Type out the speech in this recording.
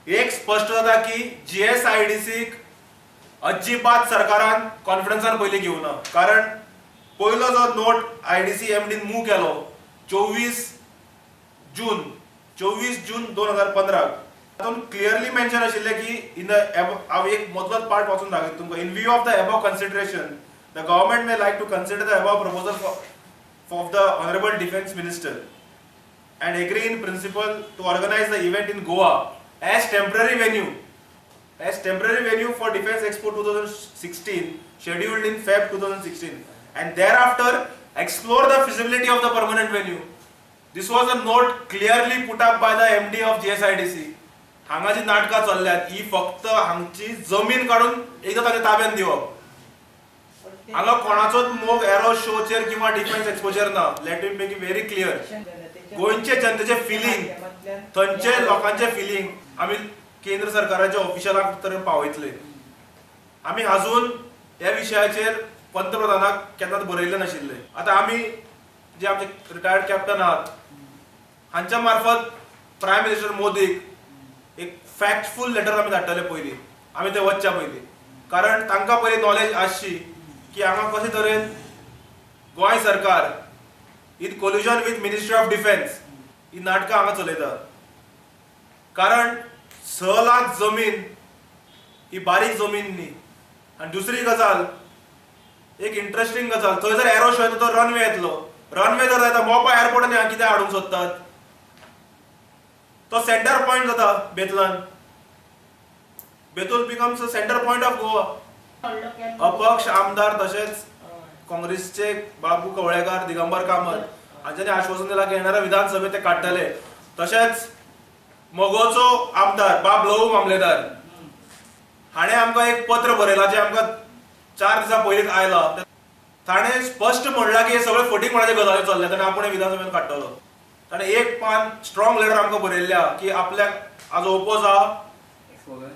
एक स्पष्ट जाता की जीएसआयडीसी अजिबात सरकारान कॉन्फिडन्सान पयली घेवना, कारण पयलो जो नोट आयडीसी एमडीन मूव केलो 24 जून 2015 तातूंत क्लियरली मेन्शन आशिल्लें की इन द हांव एक मदलोच पार्ट वाचून दाखयता तुमकां. In view of the above consideration the government may like to consider the above proposal of the Honorable Defence Minister and agree in principle to organize the event in Goa as temporary venue for Defence Expo 2016 scheduled in Feb 2016, and thereafter explore the feasibility of the permanent venue. This was a note clearly put up by the MD of GSIDC. हांगा जी नाटकां चल्ल्यात ही फक्त हांगची जमीन काढून एकदा ताच्या ताब्यात दिवप. हांगा कोणाचोच मोग एरो शोचेर किंवा डिफेन्स एक्सपोचेर ना. Let me make it very clear. गोंयचे जनतेचे फिलिंग, थंयचे लोकांचे फिलिंग आमी केंद्र सरकाराच्या ऑफिशियलांक तर पावयतले. आमी अजून ह्या विशयाचेर पंतप्रधानाक केन्नाच बरयल्लें नाशिल्लें. आतां आमी जे आमचे रिटायर्ड कॅप्टन आहात हांच्या मार्फत प्रायम मिनिस्टर मोदीक एक फॅक्टफुल लेटर आमी धाडटले पयलीं, आमी थंय वचच्या पयलीं, कारण तांकां पयलीं नॉलेज आसची की हांगा कशे तरेन गोंय सरकार in collusion with ministry of defence ही नाटकां हांगा चलयता. कारण 6 लाख जमीन ही बारीक जमीन न्ही. आनी दुसरी गजाल, एक इंटरेस्टिंग गजाल, थंय जर एरो शो येता तो रनवे येतलो. रनवे जर जाता मोपा एअरपोर्टान हांगा कितें हाडूंक सोदतात, तो सेंटर पॉयंट जाता बेतलान. Betul becomes a centre point of Goa. अपक्ष आमदार तसेच काँग्रेसचे बाबू कवळेकार, दिगंबर कामत हांच्यानी आश्वासन दिला की येणाऱ्या विधानसभेत ते काडटले. तशेंच मोगोचो आमदार बाब लहू मामलेदार हाणें आमकां एक पत्र बरयलां, जे आमकां 4 दिसां पयलीं आयलां. ताणें स्पश्ट म्हणलां की हे सगळे फटींगपणाचे गजाली चल्ल्यात आनी आपूण विधानसभेत काडटलो. ताणें एक पान स्ट्रॉंग लेटर आमकां बरयल्ल्या की आपल्याक आज ओपोज आहा